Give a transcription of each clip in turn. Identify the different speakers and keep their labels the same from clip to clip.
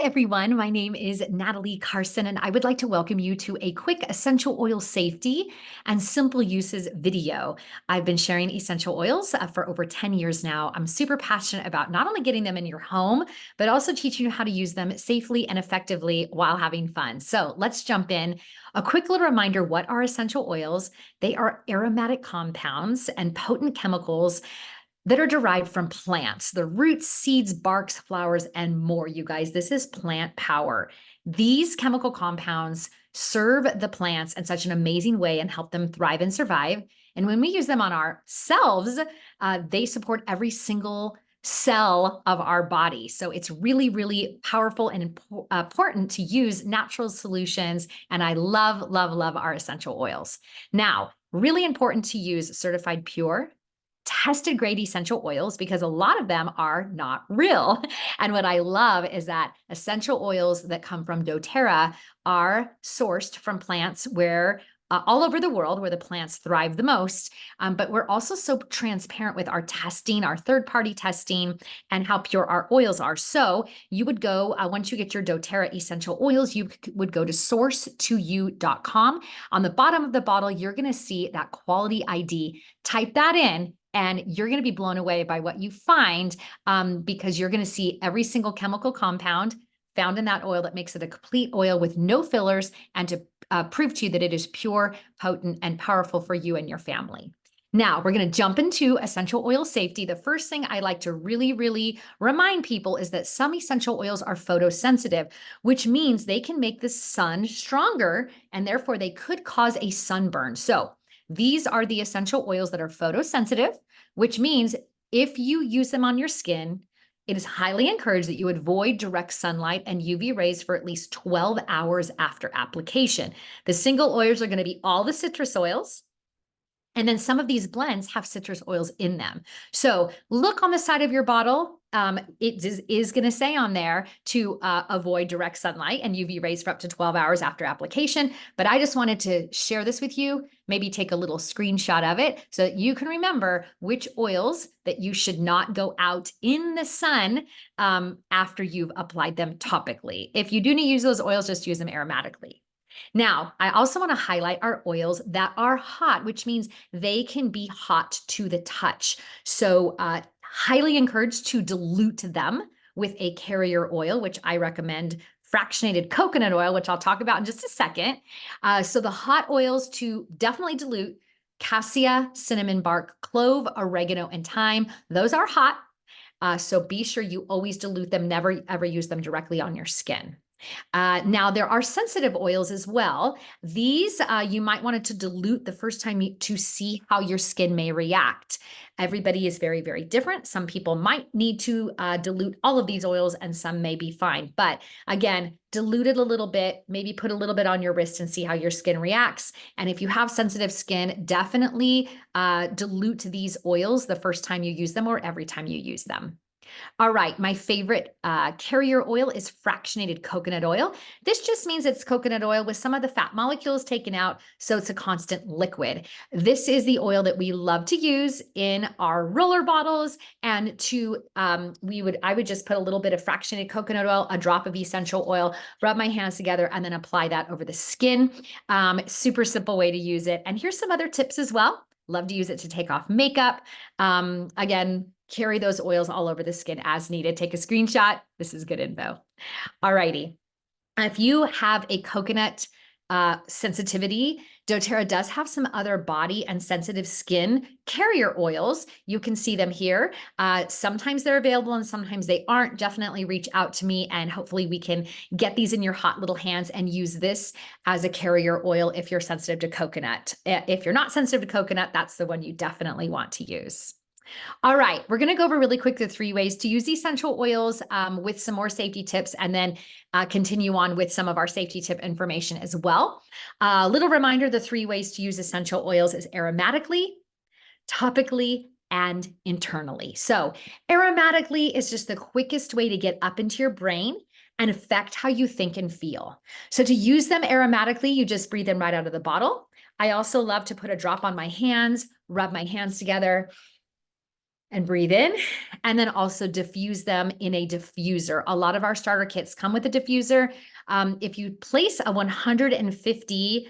Speaker 1: Everyone, my name is Natalie Carson, and I would like to welcome you to a quick essential oil safety and simple uses video. I've been sharing essential oils for over 10 years now. I'm super passionate about not only getting them in your home, but also teaching you how to use them safely and effectively while having fun. So let's jump in. A quick little reminder, what are essential oils? They are aromatic compounds and potent chemicals that are derived from plants, the roots, seeds, barks, flowers, and more, you guys. This is plant power. These chemical compounds serve the plants in such an amazing way and help them thrive and survive. And when we use them on ourselves, they support every single cell of our body. So it's really, really powerful and important to use natural solutions. And I love, love, love our essential oils. Now, really important to use certified pure, tested grade essential oils because a lot of them are not real. And what I love is that essential oils that come from doTERRA are sourced from plants where all over the world where the plants thrive the most. But we're also so transparent with our testing, our third-party testing, and how pure our oils are. So you would go, once you get your doTERRA essential oils, you would go to source2u.com. On the bottom of the bottle, you're going to see that quality ID. Type that in, and you're going to be blown away by what you find because you're going to see every single chemical compound found in that oil that makes it a complete oil with no fillers, and to prove to you that it is pure, potent, and powerful for you and your family. Now, we're going to jump into essential oil safety. The first thing I like to really, really remind people is that some essential oils are photosensitive, which means they can make the sun stronger, and therefore they could cause a sunburn. So these are the essential oils that are photosensitive, which means if you use them on your skin, it is highly encouraged that you avoid direct sunlight and UV rays for at least 12 hours after application. The single oils are going to be all the citrus oils. And then some of these blends have citrus oils in them. So look on the side of your bottle. It is going to say on there to avoid direct sunlight and UV rays for up to 12 hours after application. But I just wanted to share this with you, maybe take a little screenshot of it so that you can remember which oils that you should not go out in the sun after you've applied them topically. If you do need to use those oils, just use them aromatically. Now, I also want to highlight our oils that are hot, which means they can be hot to the touch. So highly encouraged to dilute them with a carrier oil, which I recommend fractionated coconut oil, which I'll talk about in just a second. So the hot oils to definitely dilute: cassia, cinnamon bark, clove, oregano, and thyme. Those are hot. So be sure you always dilute them, never ever use them directly on your skin. Now, there are sensitive oils as well. These you might want to dilute the first time to see how your skin may react. Everybody is very, very different. Some people might need to dilute all of these oils, and some may be fine. But again, dilute it a little bit, maybe put a little bit on your wrist and see how your skin reacts. And if you have sensitive skin, definitely dilute these oils the first time you use them or every time you use them. All right, my favorite carrier oil is fractionated coconut oil. This just means it's coconut oil with some of the fat molecules taken out, so it's a constant liquid. This is the oil that we love to use in our roller bottles, and I would just put a little bit of fractionated coconut oil, a drop of essential oil, rub my hands together, and then apply that over the skin. Super simple way to use it. And here's some other tips as well. Love to use it to take off makeup. Again, carry those oils all over the skin as needed. Take a screenshot. This is good info. All righty. If you have a coconut sensitivity, doTERRA does have some other body and sensitive skin carrier oils. You can see them here. Sometimes they're available and sometimes they aren't. Definitely reach out to me, and hopefully we can get these in your hot little hands and use this as a carrier oil if you're sensitive to coconut. If you're not sensitive to coconut, that's the one you definitely want to use. All right, we're going to go over really quick the 3 ways to use essential oils with some more safety tips, and then continue on with some of our safety tip information as well. Little reminder, the 3 ways to use essential oils is aromatically, topically, and internally. So aromatically is just the quickest way to get up into your brain and affect how you think and feel. So to use them aromatically, you just breathe them right out of the bottle. I also love to put a drop on my hands, rub my hands together, and breathe in, and then also diffuse them in a diffuser. A lot of our starter kits come with a diffuser. If you place a 150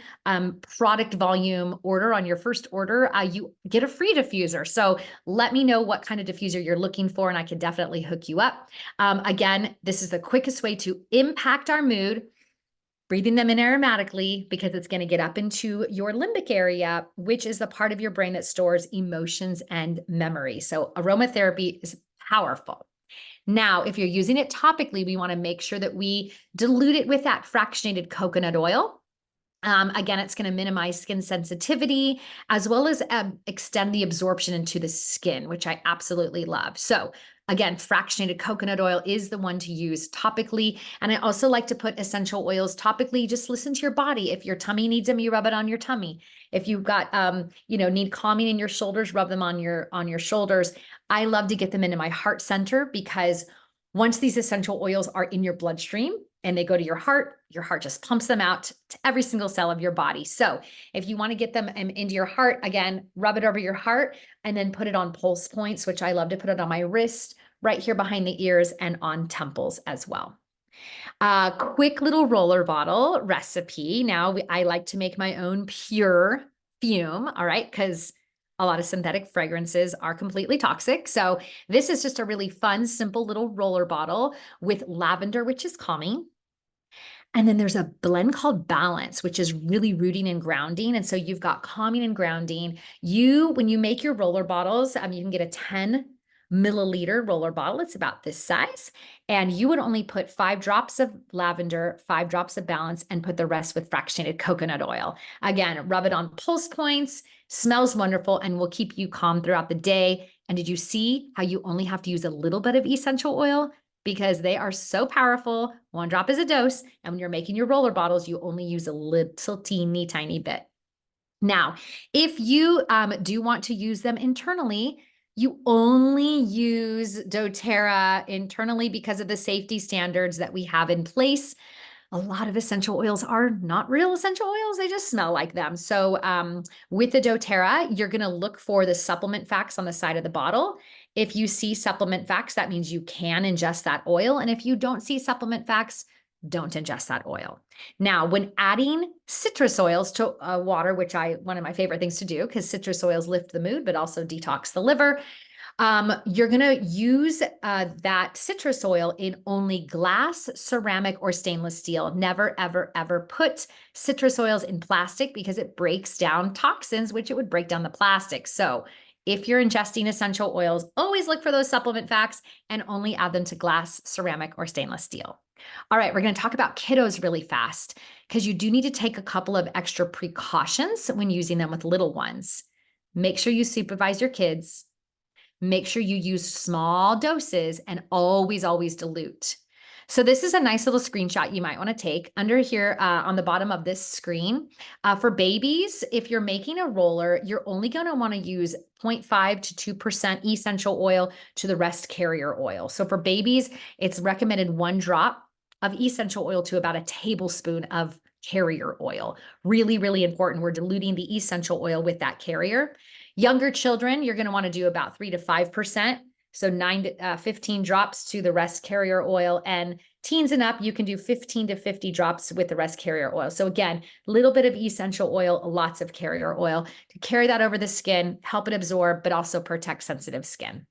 Speaker 1: product volume order on your first order, you get a free diffuser. So let me know what kind of diffuser you're looking for, and I can definitely hook you up. Again, this is the quickest way to impact our mood, breathing them in aromatically, because it's going to get up into your limbic area, which is the part of your brain that stores emotions and memory. So aromatherapy is powerful. Now, if you're using it topically, we want to make sure that we dilute it with that fractionated coconut oil. Again, it's going to minimize skin sensitivity as well as extend the absorption into the skin, which I absolutely love. So again, fractionated coconut oil is the one to use topically. And I also like to put essential oils topically. Just listen to your body. If your tummy needs them, you rub it on your tummy. If you've got, need calming in your shoulders, rub them on your shoulders. I love to get them into my heart center, because once these essential oils are in your bloodstream and they go to your heart just pumps them out to every single cell of your body. So if you want to get them into your heart, again, rub it over your heart and then put it on pulse points, which I love to put it on my wrist, right here behind the ears, and on temples as well. Quick little roller bottle recipe. Now, I like to make my own pure fume, all right, because a lot of synthetic fragrances are completely toxic. So this is just a really fun, simple little roller bottle with lavender, which is calming. And then there's a blend called Balance, which is really rooting and grounding. And so you've got calming and grounding. When you make your roller bottles, you can get a 10 milliliter roller bottle. It's about this size. And you would only put 5 drops of lavender, 5 drops of Balance, and put the rest with fractionated coconut oil. Again, rub it on pulse points, smells wonderful, and will keep you calm throughout the day. And did you see how you only have to use a little bit of essential oil? Because they are so powerful. 1 drop is a dose. And when you're making your roller bottles, you only use a little teeny tiny bit. Now, if you do want to use them internally, you only use doTERRA internally because of the safety standards that we have in place. A lot of essential oils are not real essential oils. They just smell like them. So with the doTERRA, you're going to look for the supplement facts on the side of the bottle. If you see supplement facts, that means you can ingest that oil. And if you don't see supplement facts, don't ingest that oil. Now, when adding citrus oils to water, which one of my favorite things to do, because citrus oils lift the mood, but also detox the liver, you're going to use that citrus oil in only glass, ceramic, or stainless steel. Never, ever, ever put citrus oils in plastic, because it breaks down toxins, which it would break down the plastic. So if you're ingesting essential oils, always look for those supplement facts and only add them to glass, ceramic, or stainless steel. All right, we're going to talk about kiddos really fast, because you do need to take a couple of extra precautions when using them with little ones. Make sure you supervise your kids. Make sure you use small doses, and always, always dilute. So this is a nice little screenshot you might want to take under here on the bottom of this screen. For babies, if you're making a roller, you're only going to want to use 0.5 to 2% essential oil to the rest carrier oil. So for babies, it's recommended 1 drop of essential oil to about a tablespoon of carrier oil. Really, really important. We're diluting the essential oil with that carrier. Younger children, you're going to want to do about 3 to 5%. So 9 to 15 drops to the rest carrier oil. And teens and up, you can do 15 to 50 drops with the rest carrier oil. So again, a little bit of essential oil, lots of carrier oil to carry that over the skin, help it absorb, but also protect sensitive skin.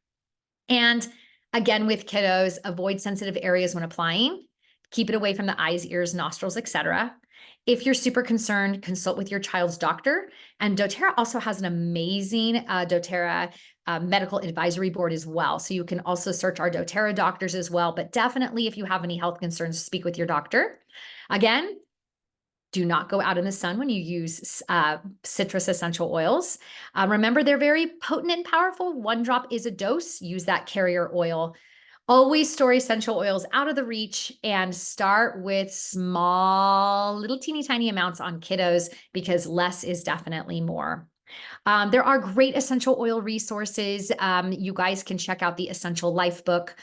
Speaker 1: And again, with kiddos, avoid sensitive areas when applying. Keep it away from the eyes, ears, nostrils, etc. If you're super concerned, consult with your child's doctor. And doTERRA also has an amazing doTERRA medical advisory board as well. So you can also search our doTERRA doctors as well. But definitely, if you have any health concerns, speak with your doctor. Again, do not go out in the sun when you use citrus essential oils. Remember, they're very potent and powerful. 1 drop is a dose. Use that carrier oil. Always store essential oils out of the reach, and start with small, little teeny tiny amounts on kiddos, because less is definitely more. There are great essential oil resources. You guys can check out the Essential Life book,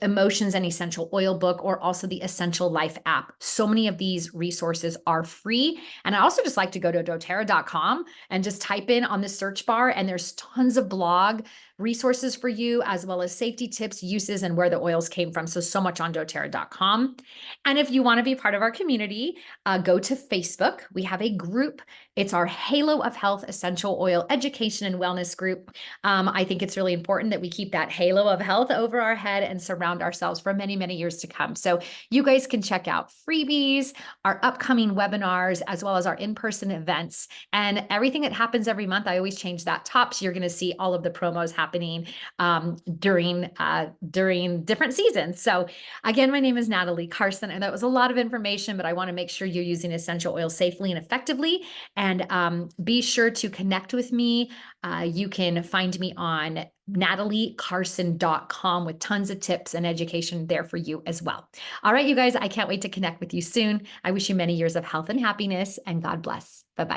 Speaker 1: Emotions and Essential Oil book, or also the Essential Life app. So many of these resources are free. And I also just like to go to doTERRA.com and just type in on the search bar, and there's tons of blog resources for you, as well as safety tips, uses, and where the oils came from. So much on doTERRA.com. And if you want to be part of our community, go to Facebook. We have a group. It's our Halo of Health Essential Oil Education and Wellness group. I think it's really important that we keep that halo of health over our head and surround ourselves for many, many years to come. So you guys can check out freebies, our upcoming webinars, as well as our in-person events, and everything that happens every month. I always change that top, so you're going to see all of the promos happening during different seasons. So again, my name is Natalie Carson, and that was a lot of information, but I want to make sure you're using essential oil safely and effectively. And be sure to connect with me. You can find me on nataliecarson.com with tons of tips and education there for you as well. All right, you guys, I can't wait to connect with you soon. I wish you many years of health and happiness, and God bless. Bye-bye.